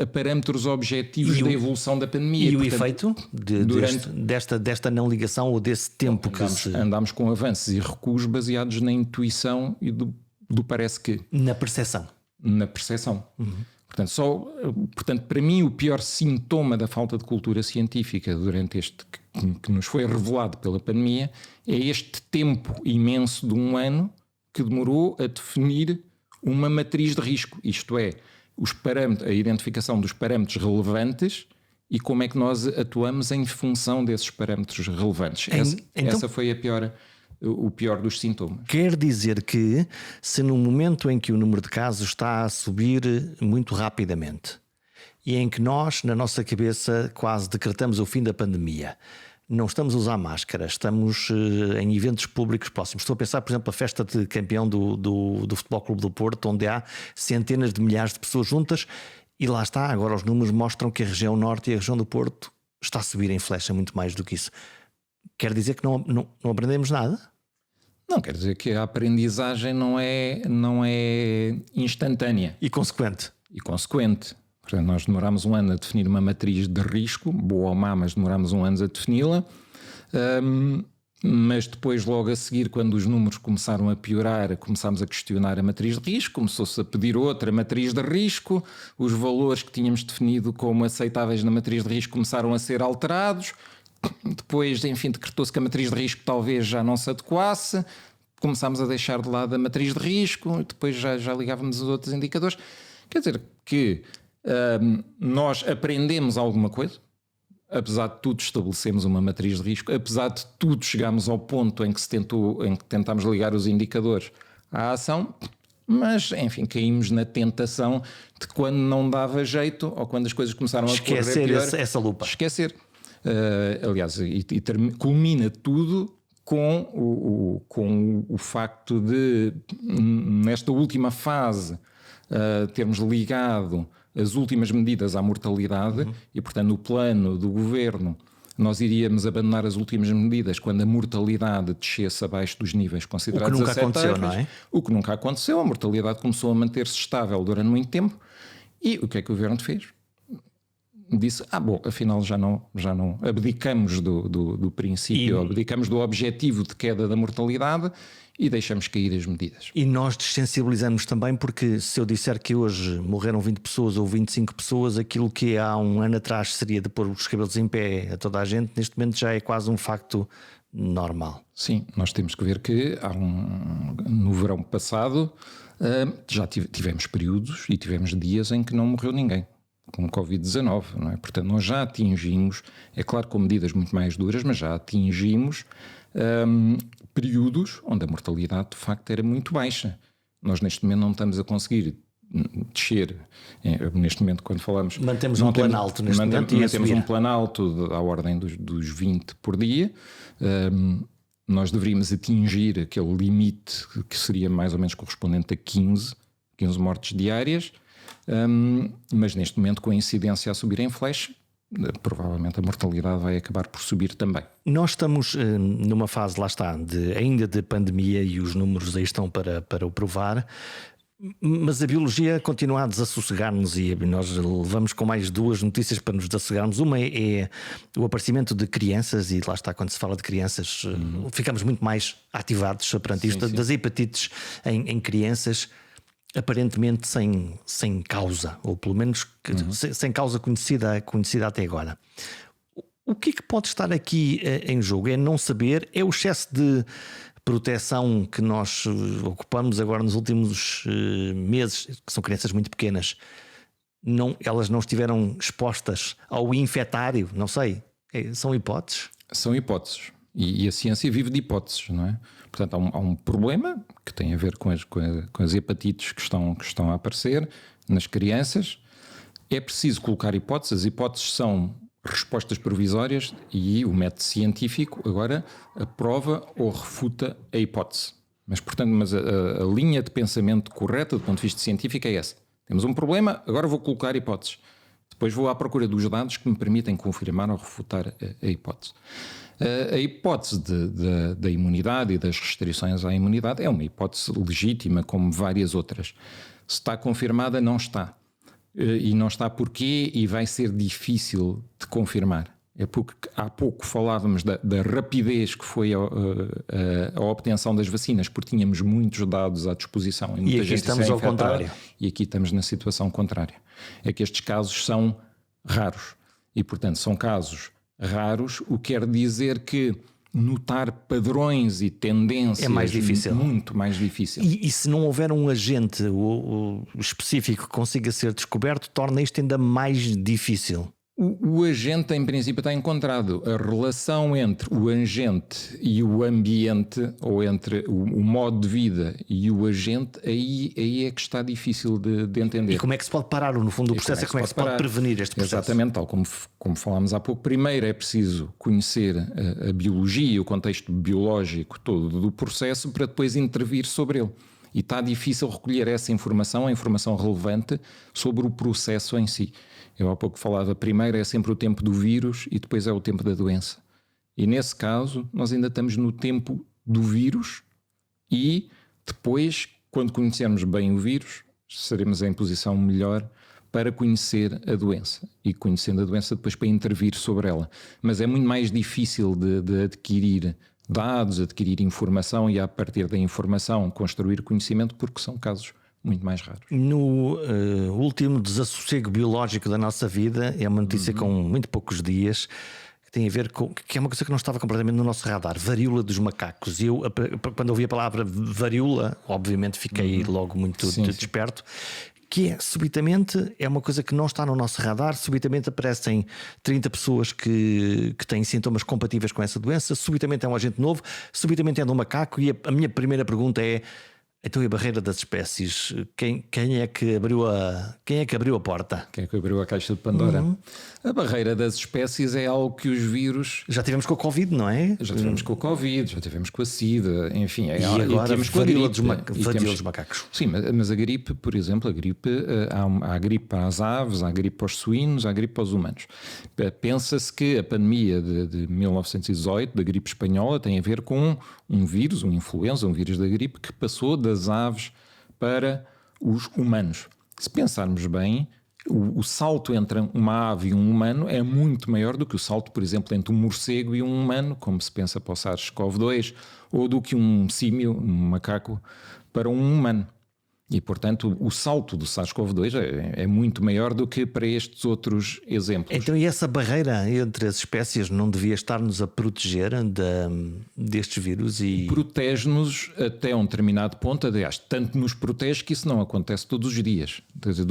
a parâmetros objetivos da evolução da pandemia. E portanto, o efeito desta não ligação ou desse tempo andámos com avanços e recuos baseados na intuição e do parece que. Na percepção. Na percepção. Portanto, para mim, o pior sintoma da falta de cultura científica durante que nos foi revelado pela pandemia é este tempo imenso de um ano que demorou a definir uma matriz de risco, isto é, a identificação dos parâmetros relevantes e como é que nós atuamos em função desses parâmetros relevantes. Essa foi o pior dos sintomas. Quer dizer que, se no momento em que o número de casos está a subir muito rapidamente e em que nós, na nossa cabeça, quase decretamos o fim da pandemia, não estamos a usar máscara, estamos em eventos públicos próximos. Estou a pensar, por exemplo, a festa de campeão do Futebol Clube do Porto, onde há centenas de milhares de pessoas juntas, e lá está, agora os números mostram que a região norte e a região do Porto está a subir em flecha muito mais do que isso. Quer dizer que não aprendemos nada? Não, quer dizer que a aprendizagem não é instantânea. E consequente. Portanto, nós demorámos um ano a definir uma matriz de risco, boa ou má, mas demorámos um ano a defini-la. Mas depois, logo a seguir, quando os números começaram a piorar, começámos a questionar a matriz de risco, começou-se a pedir outra matriz de risco, os valores que tínhamos definido como aceitáveis na matriz de risco começaram a ser alterados. Depois, enfim, decretou-se que a matriz de risco talvez já não se adequasse, começámos a deixar de lado a matriz de risco, depois já ligávamos os outros indicadores. Quer dizer que nós aprendemos alguma coisa, apesar de tudo estabelecemos uma matriz de risco, apesar de tudo chegámos ao ponto em que tentámos ligar os indicadores à ação, mas enfim, caímos na tentação de quando não dava jeito ou quando as coisas começaram a correr pior, essa lupa. Esquecer. Aliás, culmina tudo com o facto de, nesta última fase, termos ligado as últimas medidas à mortalidade e, portanto, no plano do governo, nós iríamos abandonar as últimas medidas quando a mortalidade descesse abaixo dos níveis considerados aceitáveis. O que nunca aconteceu, não é? O que nunca aconteceu, a mortalidade começou a manter-se estável durante muito tempo. E o que é que o governo fez? Disse, afinal já não abdicamos do princípio, abdicamos do objetivo de queda da mortalidade e deixamos cair as medidas. E nós dessensibilizamos também, porque se eu disser que hoje morreram 20 pessoas ou 25 pessoas, aquilo que há um ano atrás seria de pôr os cabelos em pé a toda a gente, neste momento já é quase um facto normal. Sim, nós temos que ver que no verão passado já tivemos períodos e tivemos dias em que não morreu ninguém com Covid-19, não é? Portanto, nós já atingimos, é claro com medidas muito mais duras, mas já atingimos períodos onde a mortalidade de facto era muito baixa. Nós neste momento não estamos a conseguir descer. Neste momento, quando falamos... Mantemos um plano alto neste momento. Mantemos um plano alto à ordem dos 20 por dia. Nós deveríamos atingir aquele limite que seria mais ou menos correspondente a 15 mortes diárias. Mas neste momento, com a incidência a subir em flecha, provavelmente a mortalidade vai acabar por subir também. Nós estamos numa fase, lá está, ainda de pandemia e os números aí estão para o provar, mas a biologia continua a desassossegar-nos e nós levamos com mais duas notícias para nos desassossegarmos. Uma é o aparecimento de crianças, e lá está, quando se fala de crianças, ficamos muito mais ativados perante isto, das hepatites em crianças. Aparentemente sem causa, ou pelo menos sem causa conhecida até agora. O que é que pode estar aqui em jogo? É não saber, é o excesso de proteção que nós ocupamos agora nos últimos meses, que são crianças muito pequenas, elas não estiveram expostas ao infectário, não sei. São hipóteses? São hipóteses. E a ciência vive de hipóteses, não é? Portanto, há um problema que tem a ver com as hepatites que estão a aparecer nas crianças. É preciso colocar hipóteses. As hipóteses são respostas provisórias e o método científico agora aprova ou refuta a hipótese. Mas, portanto, a linha de pensamento correta do ponto de vista científico é essa. Temos um problema, agora vou colocar hipóteses. Depois vou à procura dos dados que me permitem confirmar ou refutar a hipótese. A hipótese da imunidade e das restrições à imunidade é uma hipótese legítima, como várias outras. Se está confirmada, não está. E não está porquê e vai ser difícil de confirmar. É porque há pouco falávamos da rapidez que foi a obtenção das vacinas, porque tínhamos muitos dados à disposição. E aqui estamos ao contrário. E aqui estamos na situação contrária. É que estes casos são raros. E, portanto, são casos raros, o que quer dizer que notar padrões e tendências é mais difícil. Muito mais difícil. E se não houver um agente específico que consiga ser descoberto, torna isto ainda mais difícil. O agente, em princípio, está encontrado. A relação entre o agente e o ambiente, ou entre o modo de vida e o agente, aí é que está difícil de entender. E como é que se pode parar, no fundo, o processo? Como é que se pode prevenir este processo? Exatamente, tal como falámos há pouco. Primeiro é preciso conhecer a biologia, o contexto biológico todo do processo, para depois intervir sobre ele. E está difícil recolher essa informação, a informação relevante sobre o processo em si. Eu há pouco falava, primeiro é sempre o tempo do vírus e depois é o tempo da doença. E nesse caso, nós ainda estamos no tempo do vírus e depois, quando conhecermos bem o vírus, estaremos em posição melhor para conhecer a doença. E conhecendo a doença, depois para intervir sobre ela. Mas é muito mais difícil de adquirir dados, adquirir informação e, a partir da informação, construir conhecimento, porque são casos muito mais raros. No último desassossego biológico da nossa vida, é uma notícia com muito poucos dias, que tem a ver com, que é uma coisa que não estava completamente no nosso radar, varíola dos macacos. E eu, quando ouvi a palavra varíola, obviamente fiquei logo muito desperto. Que é, subitamente, é uma coisa que não está no nosso radar. Subitamente aparecem 30 pessoas que têm sintomas compatíveis com essa doença. Subitamente é um agente novo. Subitamente é de um macaco. E a minha primeira pergunta é: então, e a barreira das espécies? Quem é que abriu a porta? Quem é que abriu a caixa de Pandora? A barreira das espécies é algo que os vírus... Já tivemos com o Covid, não é? Já tivemos com o Covid, já tivemos com a SIDA, enfim. E agora temos com a varíola dos macacos. Sim, mas a gripe, por exemplo, há a gripe às aves, há a gripe aos suínos, há a gripe aos humanos. Pensa-se que a pandemia de 1918, da gripe espanhola, tem a ver com um vírus, uma influenza, um vírus da gripe que passou das aves para os humanos. Se pensarmos bem, o salto entre uma ave e um humano é muito maior do que o salto, por exemplo, entre um morcego e um humano, como se pensa para o SARS-CoV-2, ou do que um símio, um macaco, para um humano. E, portanto, o salto do SARS-CoV-2 é muito maior do que para estes outros exemplos. Então, e essa barreira entre as espécies não devia estar-nos a proteger destes vírus? Protege-nos até um determinado ponto. Aliás, tanto nos protege que isso não acontece todos os dias. Quer dizer,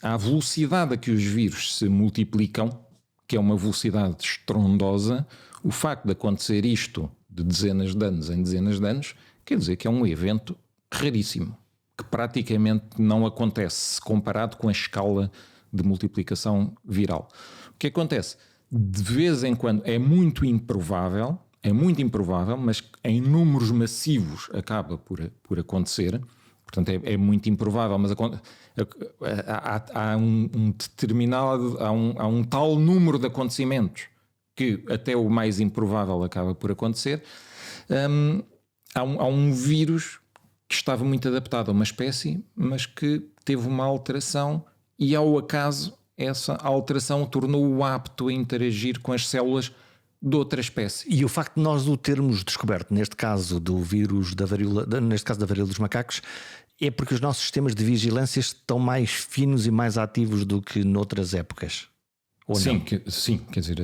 à velocidade a que os vírus se multiplicam, que é uma velocidade estrondosa, o facto de acontecer isto de dezenas de anos em dezenas de anos, quer dizer que é um evento raríssimo, que praticamente não acontece comparado com a escala de multiplicação viral. O que acontece? De vez em quando é muito improvável, mas em números massivos acaba por acontecer. Portanto, é muito improvável, mas há um determinado, há um tal número de acontecimentos que até o mais improvável acaba por acontecer. Há um vírus que estava muito adaptado a uma espécie, mas que teve uma alteração e, ao acaso, essa alteração tornou-o apto a interagir com as células de outra espécie. E o facto de nós o termos descoberto, neste caso do vírus da varíola, neste caso da varíola dos macacos, é porque os nossos sistemas de vigilância estão mais finos e mais ativos do que noutras épocas? Ou sim, não? Sim, quer dizer...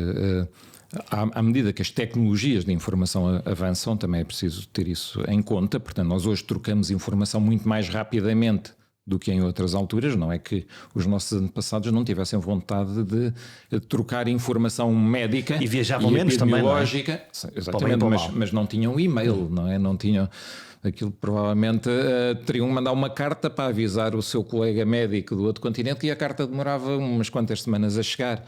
À medida que as tecnologias de informação avançam, também é preciso ter isso em conta. Portanto, nós hoje trocamos informação muito mais rapidamente do que em outras alturas. Não é que os nossos antepassados não tivessem vontade de trocar informação médica e viajavam menos também, não é? Exatamente, mas não tinham e-mail, não é? Não tinham aquilo. Provavelmente teriam que mandar uma carta para avisar o seu colega médico do outro continente, e a carta demorava umas quantas semanas a chegar.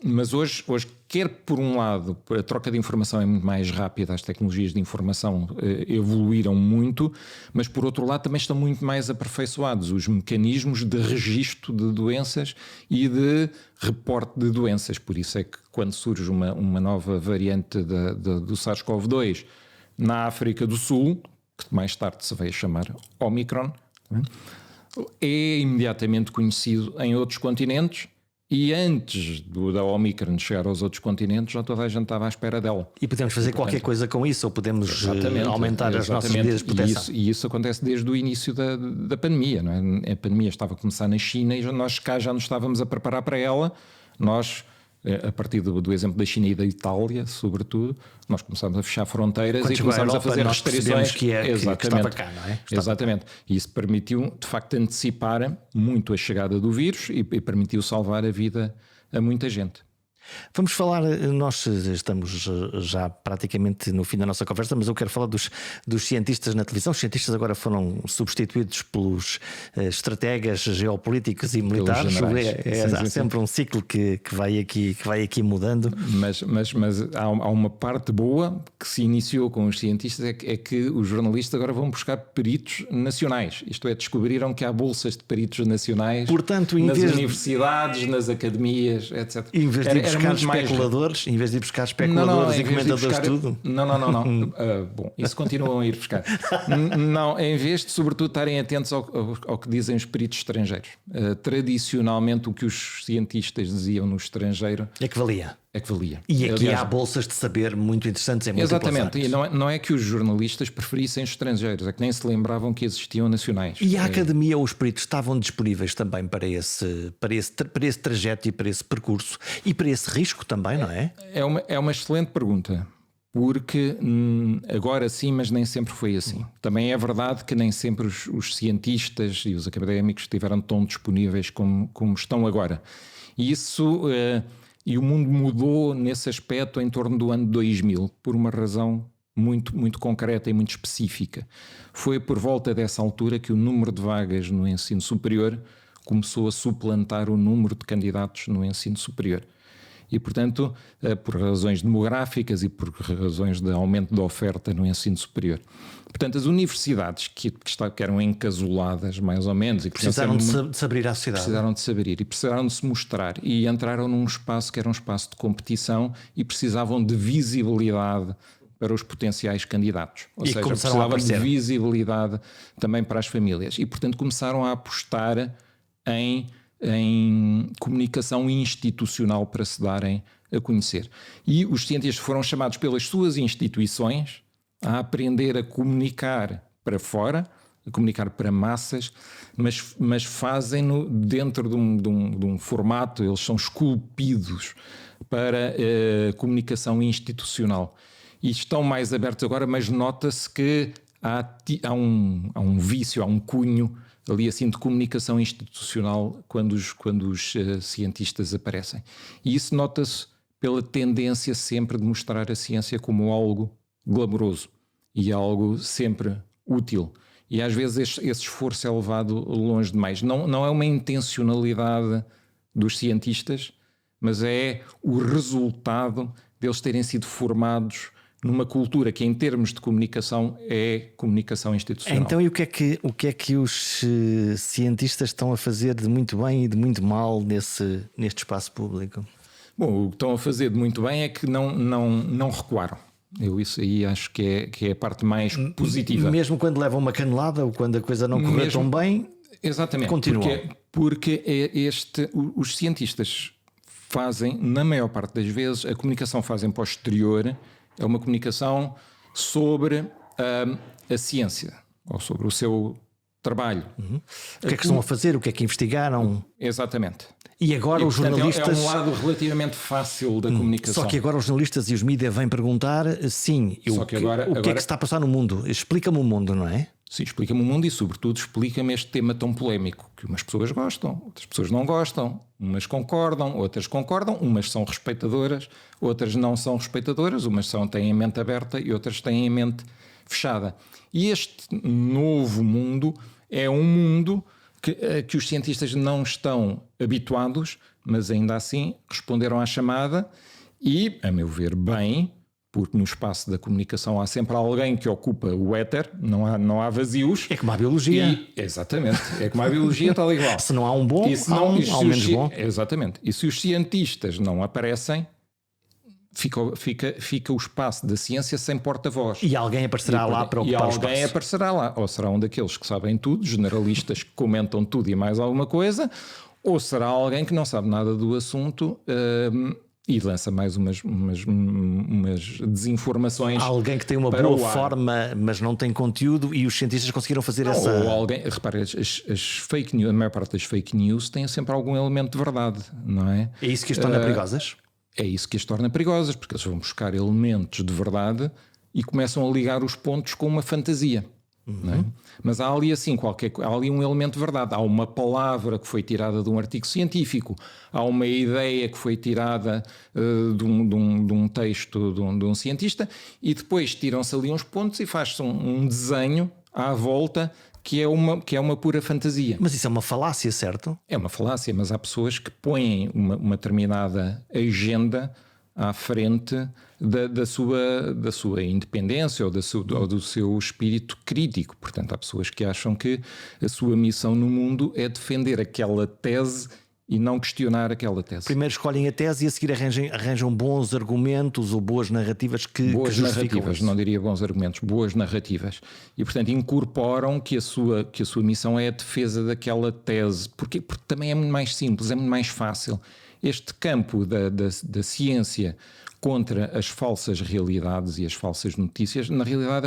Mas hoje, quer por um lado, a troca de informação é muito mais rápida, as tecnologias de informação evoluíram muito, mas por outro lado também estão muito mais aperfeiçoados os mecanismos de registro de doenças e de reporte de doenças. Por isso é que quando surge uma nova variante do SARS-CoV-2 na África do Sul, que mais tarde se veio a chamar Omicron, é imediatamente conhecido em outros continentes. E antes da Omicron chegar aos outros continentes, já toda a gente estava à espera dela. E podemos fazer qualquer coisa com isso, ou podemos aumentar as nossas medidas de proteção. E isso acontece desde o início da pandemia. Não é? A pandemia estava a começar na China e nós cá já nos estávamos a preparar para ela. Nós, a partir do exemplo da China e da Itália, sobretudo, nós começámos a fechar fronteiras e começámos a fazer restrições. Que estava cá, não é? Exatamente. E isso permitiu, de facto, antecipar muito a chegada do vírus e permitiu salvar a vida a muita gente. Vamos falar, nós estamos já praticamente no fim da nossa conversa, mas eu quero falar dos cientistas na televisão. Os cientistas agora foram substituídos pelos estrategas geopolíticos e militares. Há sempre um ciclo que vai aqui mudando. Mas há uma parte boa que se iniciou com os cientistas, é que os jornalistas agora vão buscar peritos nacionais. Isto é, descobriram que há bolsas de peritos nacionais. Portanto, nas universidades, nas academias, etc. Em vez de buscar especuladores, em vez de ir buscar especuladores e comentadores de tudo. Não. Bom, isso continuam a ir buscar. Não, em vez de, sobretudo, estarem atentos ao que dizem os peritos estrangeiros. Tradicionalmente, o que os cientistas diziam no estrangeiro é que valia. E aqui há bolsas de saber muito interessantes. Exatamente, e não é que os jornalistas preferissem estrangeiros, é que nem se lembravam que existiam nacionais. E a academia ou os peritos estavam disponíveis também para esse trajeto e para esse percurso e para esse risco também, não é? É uma excelente pergunta, porque agora sim, mas nem sempre foi assim. Também é verdade que nem sempre os cientistas e os académicos estiveram tão disponíveis como estão agora. E isso... E o mundo mudou nesse aspecto em torno do ano 2000, por uma razão muito, muito concreta e muito específica. Foi por volta dessa altura que o número de vagas no ensino superior começou a suplantar o número de candidatos no ensino superior. E, portanto, por razões demográficas e por razões de aumento da oferta no ensino superior. Portanto, as universidades que eram encasuladas, mais ou menos... E precisaram de se abrir à sociedade. Precisaram de se abrir e precisaram de se mostrar. E entraram num espaço que era um espaço de competição e precisavam de visibilidade para os potenciais candidatos. Ou seja, precisavam de visibilidade também para as famílias. E, portanto, começaram a apostar em comunicação institucional para se darem a conhecer. E os cientistas foram chamados pelas suas instituições a aprender a comunicar para fora, a comunicar para massas, mas fazem-no dentro de um formato, eles são esculpidos para a comunicação institucional. E estão mais abertos agora, mas nota-se que há um vício, há um cunho ali assim de comunicação institucional quando os cientistas aparecem. E isso nota-se pela tendência sempre de mostrar a ciência como algo glamouroso e algo sempre útil. E às vezes esse esforço é levado longe demais. Não é uma intencionalidade dos cientistas, mas é o resultado deles terem sido formados numa cultura que, em termos de comunicação, é comunicação institucional. Então, e o que é que os cientistas estão a fazer de muito bem e de muito mal neste espaço público? Bom, o que estão a fazer de muito bem é que não recuaram. Eu isso aí acho que é a parte mais positiva. Mesmo quando levam uma canelada ou quando a coisa não correu tão bem, exatamente, continuam. Porque os cientistas fazem, na maior parte das vezes, a comunicação fazem para o exterior. É uma comunicação sobre a ciência, ou sobre o seu trabalho. O que é que estão a fazer, o que é que investigaram. Exatamente. E agora os jornalistas... É um lado relativamente fácil da comunicação. Só que agora os jornalistas e os mídias vêm perguntar, sim, o que é que se está a passar no mundo? Explica-me o mundo, não é? Sim, explica-me o mundo e, sobretudo, explica-me este tema tão polémico, que umas pessoas gostam, outras pessoas não gostam, umas concordam, outras concordam, umas são respeitadoras, outras não são respeitadoras, umas têm a mente aberta e outras têm a mente fechada. E este novo mundo é um mundo que os cientistas não estão habituados, mas ainda assim responderam à chamada e, a meu ver, bem, porque no espaço da comunicação há sempre alguém que ocupa o éter, não há vazios. É como a biologia. Exatamente, é como a biologia tal e igual. Se não há um bom, há um menos bom. Exatamente. E se os cientistas não aparecem, fica o espaço da ciência sem porta-voz. E alguém aparecerá lá para ocupar o espaço. E alguém aparecerá lá. Ou será um daqueles que sabem tudo, generalistas que comentam tudo e mais alguma coisa, ou será alguém que não sabe nada do assunto e lança mais umas desinformações. Alguém que tem uma boa forma, mas não tem conteúdo, e os cientistas conseguiram fazer essa... Ou alguém, repare, as fake news, a maior parte das fake news têm sempre algum elemento de verdade, não é? É isso que as torna perigosas? É isso que as torna perigosas, porque eles vão buscar elementos de verdade e começam a ligar os pontos com uma fantasia. Não é? Mas há ali assim há ali um elemento de verdade. Há uma palavra que foi tirada de um artigo científico, há uma ideia que foi tirada de um texto de um cientista, e depois tiram-se ali uns pontos e faz-se um desenho à volta que é uma pura fantasia. Mas isso é uma falácia, certo? É uma falácia, mas há pessoas que põem uma determinada agenda à frente da sua independência ou do seu espírito crítico. Portanto, há pessoas que acham que a sua missão no mundo é defender aquela tese e não questionar aquela tese. Primeiro escolhem a tese e a seguir arranjam bons argumentos ou boas narrativas que narrativas, isso. Não diria bons argumentos, boas narrativas. E, portanto, incorporam que a sua missão é a defesa daquela tese. Porque também é muito mais simples, é muito mais fácil. Este campo da ciência contra as falsas realidades e as falsas notícias, na realidade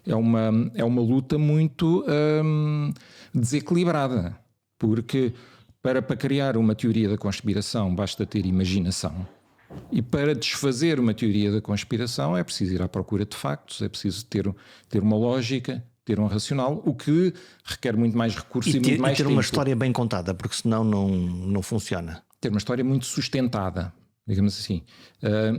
é uma luta muito desequilibrada, porque para criar uma teoria da conspiração basta ter imaginação, e para desfazer uma teoria da conspiração é preciso ir à procura de factos, é preciso ter uma lógica, ter um racional, o que requer muito mais recursos e muito mais ter tempo. Uma história bem contada, porque senão não funciona. Ter uma história muito sustentada, digamos assim.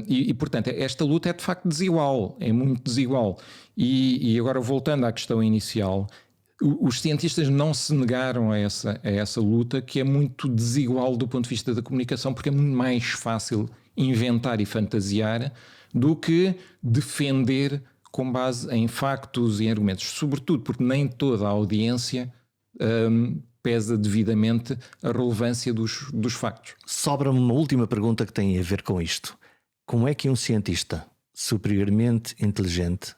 E, portanto, esta luta é de facto desigual, é muito desigual. E agora, voltando à questão inicial, os cientistas não se negaram a essa luta, que é muito desigual do ponto de vista da comunicação, porque é muito mais fácil inventar e fantasiar do que defender com base em factos e argumentos. Sobretudo porque nem toda a audiência pesa devidamente a relevância dos factos. Sobra-me uma última pergunta que tem a ver com isto. Como é que um cientista superiormente inteligente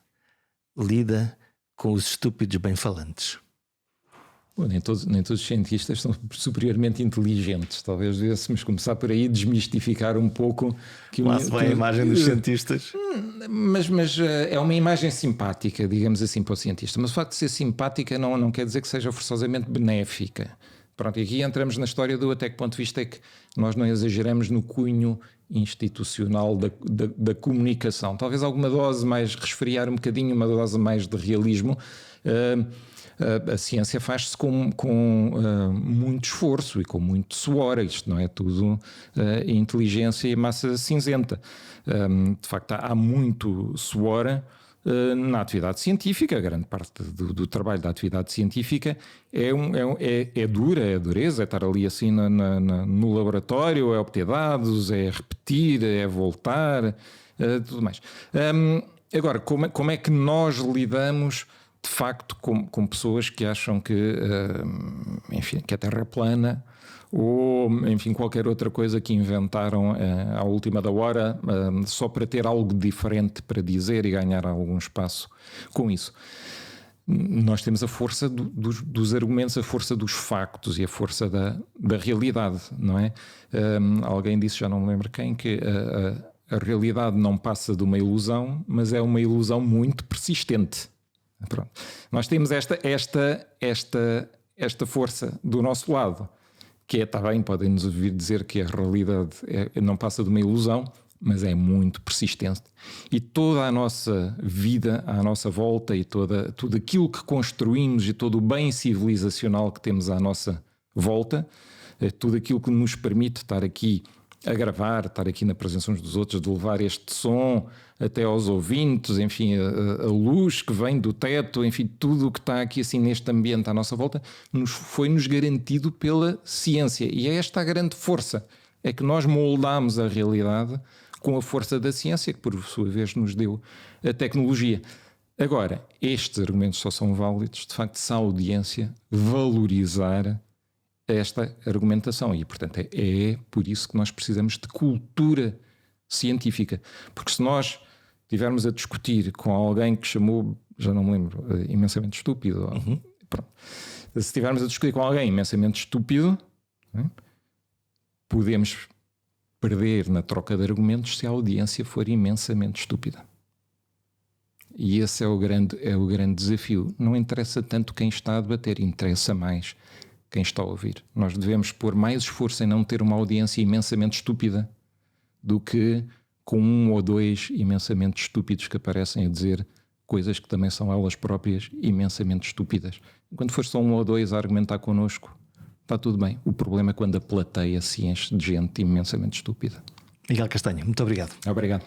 lida com os estúpidos bem-falantes? Bom, nem todos os cientistas são superiormente inteligentes. Talvez devêssemos começar por aí, desmistificar um pouco lá se vai a imagem dos cientistas. Mas é uma imagem simpática, digamos assim, para o cientista. Mas o facto de ser simpática não quer dizer que seja forçosamente benéfica. Pronto, e aqui entramos na história do até que ponto de vista é que nós não exageramos no cunho institucional da comunicação. Talvez alguma dose mais, resfriar um bocadinho, uma dose mais de realismo. A ciência faz-se com muito esforço e com muito suor. Isto não é tudo inteligência e massa cinzenta. De facto, há muito suor na atividade científica. A grande parte do trabalho da atividade científica é dureza, é estar ali assim no laboratório, é obter dados, é repetir, é voltar, tudo mais. Agora, como é que nós lidamos de facto com pessoas que acham que a Terra é plana, ou enfim qualquer outra coisa que inventaram à última da hora só para ter algo diferente para dizer e ganhar algum espaço com isso? Nós temos a força dos argumentos, a força dos factos e a força da realidade, não é? Alguém disse, já não me lembro quem, que a realidade não passa de uma ilusão, mas é uma ilusão muito persistente. Pronto. Nós temos esta força do nosso lado, que está bem, podem-nos ouvir dizer que a realidade não passa de uma ilusão, mas é muito persistente. E toda a nossa vida à nossa volta e tudo aquilo que construímos e todo o bem civilizacional que temos à nossa volta, tudo aquilo que nos permite estar aqui a gravar, estar aqui na presença uns dos outros, de levar este som até aos ouvintes, enfim, a luz que vem do teto, enfim, tudo o que está aqui assim neste ambiente à nossa volta, foi-nos garantido pela ciência. E é esta a grande força, é que nós moldamos a realidade com a força da ciência, que por sua vez nos deu a tecnologia. Agora, estes argumentos só são válidos, de facto, se a audiência valorizar esta argumentação. E, portanto, é por isso que nós precisamos de cultura científica. Porque se nós estivermos a discutir com alguém que chamou, já não me lembro, imensamente estúpido, pronto. Se estivermos a discutir com alguém imensamente estúpido, podemos perder na troca de argumentos se a audiência for imensamente estúpida. E esse é o grande desafio. Não interessa tanto quem está a debater, interessa mais quem está a ouvir. Nós devemos pôr mais esforço em não ter uma audiência imensamente estúpida do que com um ou dois imensamente estúpidos que aparecem a dizer coisas que também são elas próprias imensamente estúpidas. Enquanto for só um ou dois a argumentar connosco, está tudo bem. O problema é quando a plateia se enche de gente imensamente estúpida. Miguel Castanho, muito obrigado. Obrigado.